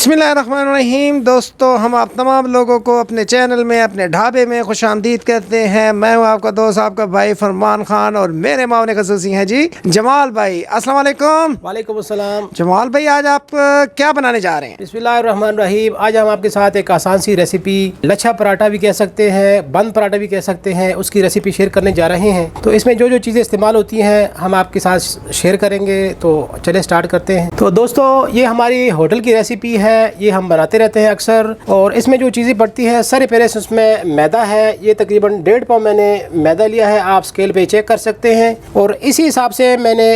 बिस्मिल्लाहिर्रहमानिर्रहीम। दोस्तों, हम आप तमाम लोगों को अपने चैनल में, अपने ढाबे में खुशामदीद कहते हैं। मैं हूं आपका दोस्त, आपका भाई फरमान खान, और मेरे मावने खसूसी हैं जी जमाल भाई। अस्सलाम वालेकुम। वालेकुम अस्सलाम। जमाल भाई, आज आप क्या बनाने जा रहे हैं? बिस्मिल्लाहिर्रहमानिर्रहीम। आज हम आपके साथ एक आसान सी रेसिपी, लच्छा पराठा भी कह सकते हैं, बंद पराठा भी कह सकते हैं, उसकी रेसिपी शेयर करने जा रहे हैं। तो इसमें जो जो चीज़ें इस्तेमाल होती हैं हम आपके साथ शेयर करेंगे। तो चले स्टार्ट करते हैं। तो दोस्तों, ये हमारी होटल की रेसिपी है, ये हम बनाते रहते हैं अक्सर। और इसमें जो चीज़ें पड़ती है, सारे पहले उसमें मैदा है। ये तकरीबन 1.5 पाव मैंने मैदा लिया है, आप स्केल पे चेक कर सकते हैं। और इसी हिसाब से मैंने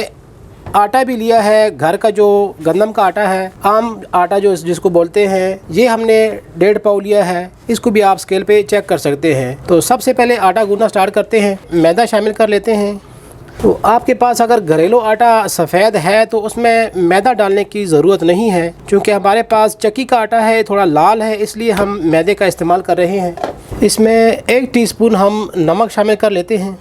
आटा भी लिया है, घर का जो गंदम का आटा है, आम आटा जो जिसको बोलते हैं, ये हमने 1.5 पाव लिया है। इसको भी आप स्केल पे चेक कर सकते हैं। तो सबसे पहले आटा गूंदना स्टार्ट करते हैं। मैदा शामिल कर लेते हैं। तो आपके पास अगर घरेलू आटा सफ़ेद है तो उसमें मैदा डालने की ज़रूरत नहीं है, क्योंकि हमारे पास चक्की का आटा है, थोड़ा लाल है, इसलिए हम मैदे का इस्तेमाल कर रहे हैं। इसमें 1 टीस्पून हम नमक शामिल कर लेते हैं।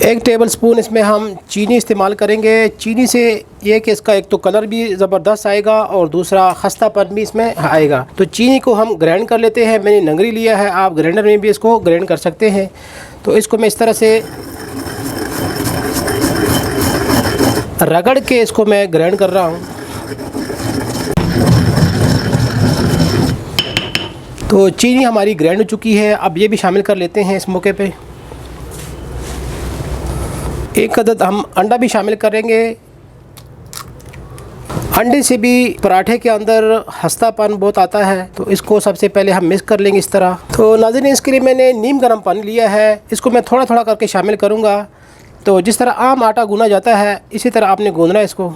1 टेबल स्पून इसमें हम चीनी इस्तेमाल करेंगे। चीनी से ये कि इसका एक तो कलर भी ज़बरदस्त आएगा और दूसरा खस्तापन भी इसमें आएगा। तो चीनी को हम ग्राइंड कर लेते हैं। मैंने नंगरी लिया है, आप ग्राइंडर में भी इसको ग्राइंड कर सकते हैं। तो इसको मैं इस तरह से रगड़ के इसको मैं ग्राइंड कर रहा हूँ। तो चीनी हमारी ग्राइंड हो चुकी है। अब ये भी शामिल कर लेते हैं इस मौके पे। 1 अदद हम अंडा भी शामिल करेंगे। अंडे से भी पराठे के अंदर खस्तापन बहुत आता है, तो इसको सबसे पहले हम मिक्स कर लेंगे इस तरह। तो नाज़रीन, इसके लिए मैंने नीम गर्म पानी लिया है, इसको मैं थोड़ा थोड़ा करके शामिल करूँगा। तो जिस तरह आम आटा गूंदा जाता है, इसी तरह आपने गूंदना है इसको।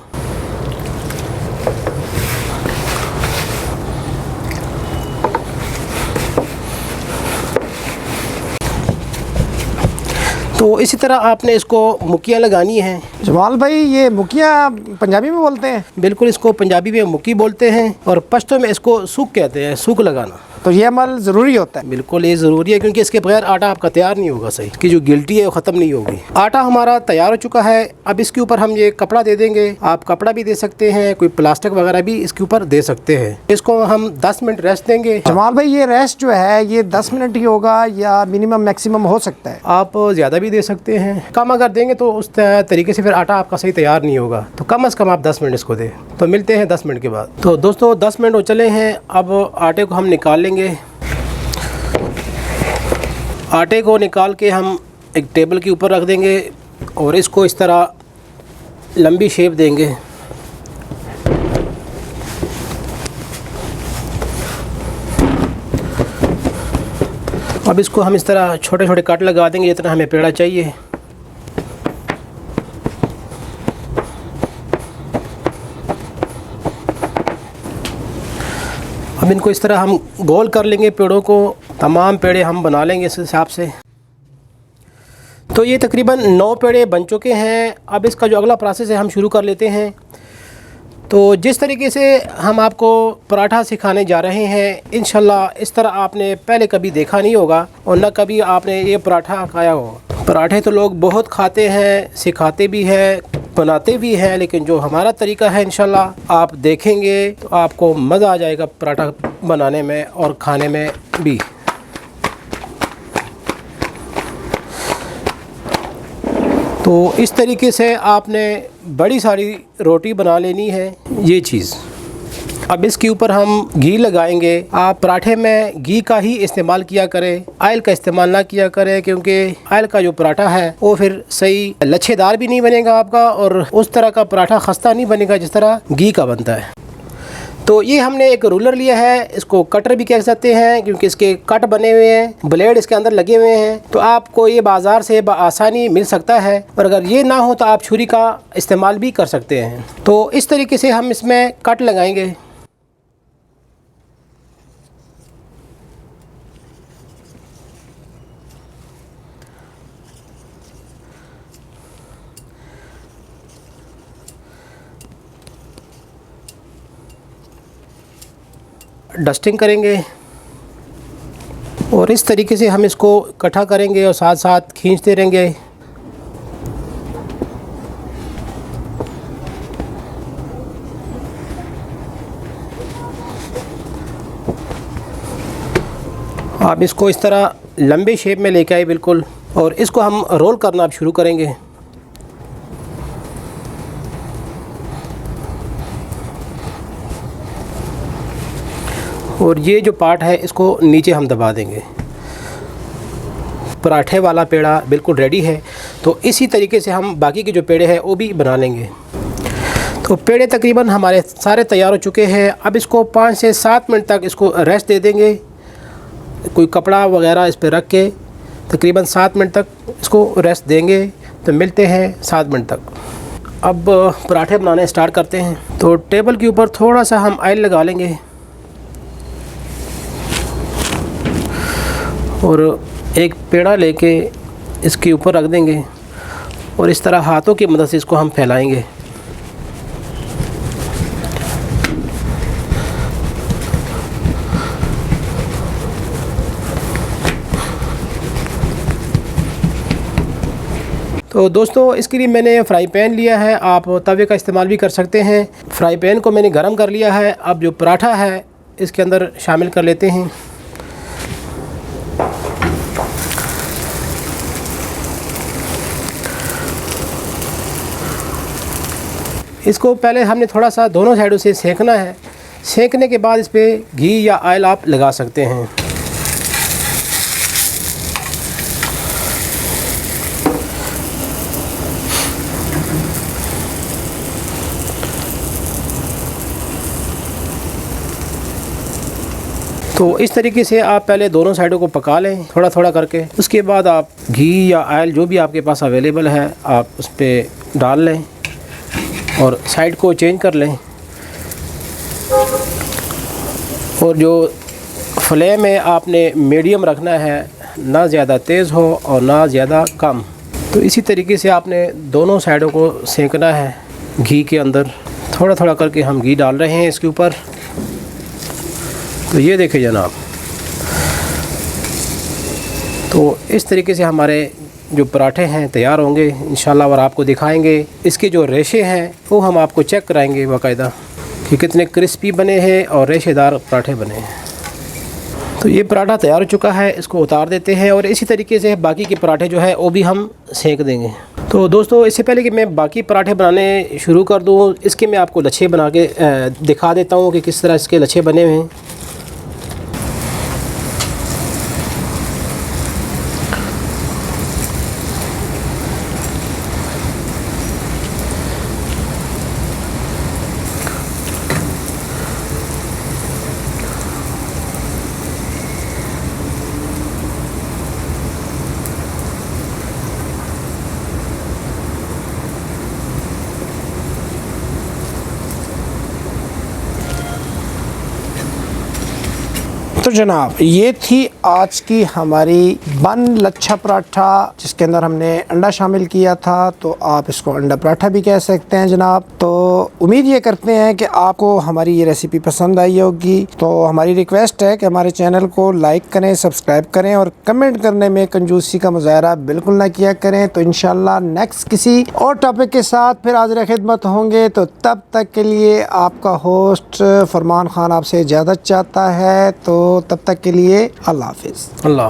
तो इसी तरह आपने इसको मुक्कियाँ लगानी हैं। जमाल भाई, ये मुखिया पंजाबी में बोलते हैं? बिल्कुल, इसको पंजाबी में मुक्की बोलते हैं और पश्तो में इसको सूख कहते हैं, सूख लगाना। तो ये अमल ज़रूरी होता है? बिल्कुल, ये ज़रूरी है, क्योंकि इसके बगैर आटा आपका तैयार नहीं होगा। सही की जो गिल्टी है वो ख़त्म नहीं होगी। आटा हमारा तैयार हो चुका है। अब इसके ऊपर हम ये कपड़ा दे देंगे। आप कपड़ा भी दे सकते हैं, कोई प्लास्टिक वगैरह भी इसके ऊपर दे सकते हैं। इसको हम 10 मिनट रेस्ट देंगे। जमाल भाई, ये रेस्ट जो है ये 10 मिनट ही होगा या मिनिमम मैक्सिमम हो सकता है? आप ज़्यादा भी दे सकते हैं। कम अगर देंगे तो उस तरीके से फिर आटा आपका सही तैयार नहीं होगा। तो कम से कम आप 10 मिनट इसको दें। तो मिलते हैं 10 मिनट के बाद। तो दोस्तों, 10 मिनट हो चले हैं। अब आटे को हम निकाल लेंगे। आटे को निकाल के हम एक टेबल के ऊपर रख देंगे और इसको इस तरह लंबी शेप देंगे। अब इसको हम इस तरह छोटे छोटे कट लगा देंगे, जितना हमें पेड़ा चाहिए। अब इनको इस तरह हम गोल कर लेंगे पेड़ों को। तमाम पेड़े हम बना लेंगे इस हिसाब से। तो ये तकरीबन 9 पेड़े बन चुके हैं। अब इसका जो अगला प्रोसेस है हम शुरू कर लेते हैं। तो जिस तरीके से हम आपको पराठा सिखाने जा रहे हैं, इंशाल्लाह इस तरह आपने पहले कभी देखा नहीं होगा और न कभी आपने ये पराठा खाया होगा। पराठे तो लोग बहुत खाते हैं, सिखाते भी हैं, बनाते भी हैं, लेकिन जो हमारा तरीका है इंशाल्लाह आप देखेंगे तो आपको मज़ा आ जाएगा पराठा बनाने में और खाने में भी। तो इस तरीके से आपने बड़ी सारी रोटी बना लेनी है ये चीज़। अब इसके ऊपर हम घी लगाएंगे। आप पराठे में घी का ही इस्तेमाल किया करें, ऑयल का इस्तेमाल ना किया करें, क्योंकि ऑयल का जो पराठा है वो फिर सही लच्छेदार भी नहीं बनेगा आपका और उस तरह का पराठा खस्ता नहीं बनेगा जिस तरह घी का बनता है। तो ये हमने एक रूलर लिया है, इसको कटर भी कह सकते हैं, क्योंकि इसके कट बने हुए हैं, ब्लेड इसके अंदर लगे हुए हैं। तो आपको ये बाज़ार से आसानी मिल सकता है, और अगर ये ना हो तो आप छुरी का इस्तेमाल भी कर सकते हैं। तो इस तरीके से हम इसमें कट लगाएंगे। डस्टिंग करेंगे और इस तरीके से हम इसको इकट्ठा करेंगे और साथ साथ खींचते रहेंगे। आप इसको इस तरह लंबे शेप में लेके आए बिल्कुल, और इसको हम रोल करना अब शुरू करेंगे। और ये जो पार्ट है इसको नीचे हम दबा देंगे। पराठे वाला पेड़ा बिल्कुल रेडी है। तो इसी तरीके से हम बाकी के जो पेड़े हैं वो भी बना लेंगे। तो पेड़े तकरीबन हमारे सारे तैयार हो चुके हैं। अब इसको 5 से 7 मिनट तक इसको रेस्ट दे देंगे। कोई कपड़ा वगैरह इस पर रख के तकरीबन 7 मिनट तक इसको रेस्ट देंगे। तो मिलते हैं 7 मिनट तक। अब पराठे बनाने स्टार्ट करते हैं। तो टेबल के ऊपर थोड़ा सा हम ऑयल लगा लेंगे और एक पेड़ा लेके इसके ऊपर रख देंगे और इस तरह हाथों की मदद से इसको हम फैलाएंगे। तो दोस्तों इसके लिए मैंने फ्राई पैन लिया है। आप तवे का इस्तेमाल भी कर सकते हैं। फ्राई पैन को मैंने गरम कर लिया है। अब जो पराठा है इसके अंदर शामिल कर लेते हैं। इसको पहले हमने थोड़ा सा दोनों साइडों से सेकना है। सेकने के बाद इस पर घी या ऑयल आप लगा सकते हैं। तो इस तरीके से आप पहले दोनों साइडों को पका लें थोड़ा थोड़ा करके। उसके बाद आप घी या ऑयल जो भी आपके पास अवेलेबल है आप उस पर डाल लें और साइड को चेंज कर लें। और जो फ्लेम है आपने मीडियम रखना है, ना ज़्यादा तेज़ हो और ना ज़्यादा कम। तो इसी तरीके से आपने दोनों साइडों को सेंकना है घी के अंदर। थोड़ा थोड़ा करके हम घी डाल रहे हैं इसके ऊपर। तो ये देखिए जनाब, तो इस तरीके से हमारे जो पराठे हैं तैयार होंगे इंशाल्लाह। और आपको दिखाएंगे इसके जो रेशे हैं वो हम आपको चेक कराएंगे बाकायदा कि कितने क्रिस्पी बने हैं और रेशेदार पराठे बने हैं। तो ये पराठा तैयार हो चुका है, इसको उतार देते हैं और इसी तरीके से बाकी के पराठे जो है वो भी हम सेंक देंगे। तो दोस्तों इससे पहले कि मैं बाकी पराठे बनाने शुरू कर दूँ, इसके मैं आपको लच्छे बना के दिखा देता हूँ कि किस तरह इसके लच्छे बने हुए हैं। तो जनाब ये थी आज की हमारी बन लच्छा पराठा, जिसके अंदर हमने अंडा शामिल किया था। तो आप इसको अंडा पराठा भी कह सकते हैं जनाब। तो उम्मीद ये करते हैं कि आपको हमारी ये रेसिपी पसंद आई होगी। तो हमारी रिक्वेस्ट है कि हमारे चैनल को लाइक करें, सब्सक्राइब करें और कमेंट करने में कंजूसी का मुजाहरा बिल्कुल ना किया करें। तो इंशाल्लाह नेक्स्ट किसी और टॉपिक के साथ फिर हाज़िर खिदमत होंगे। तो तब तक के लिए आपका होस्ट फरमान खान आपसे इजाज़त चाहता है। तो तब तक के लिए अल्लाह हाफिज़। अल्लाह।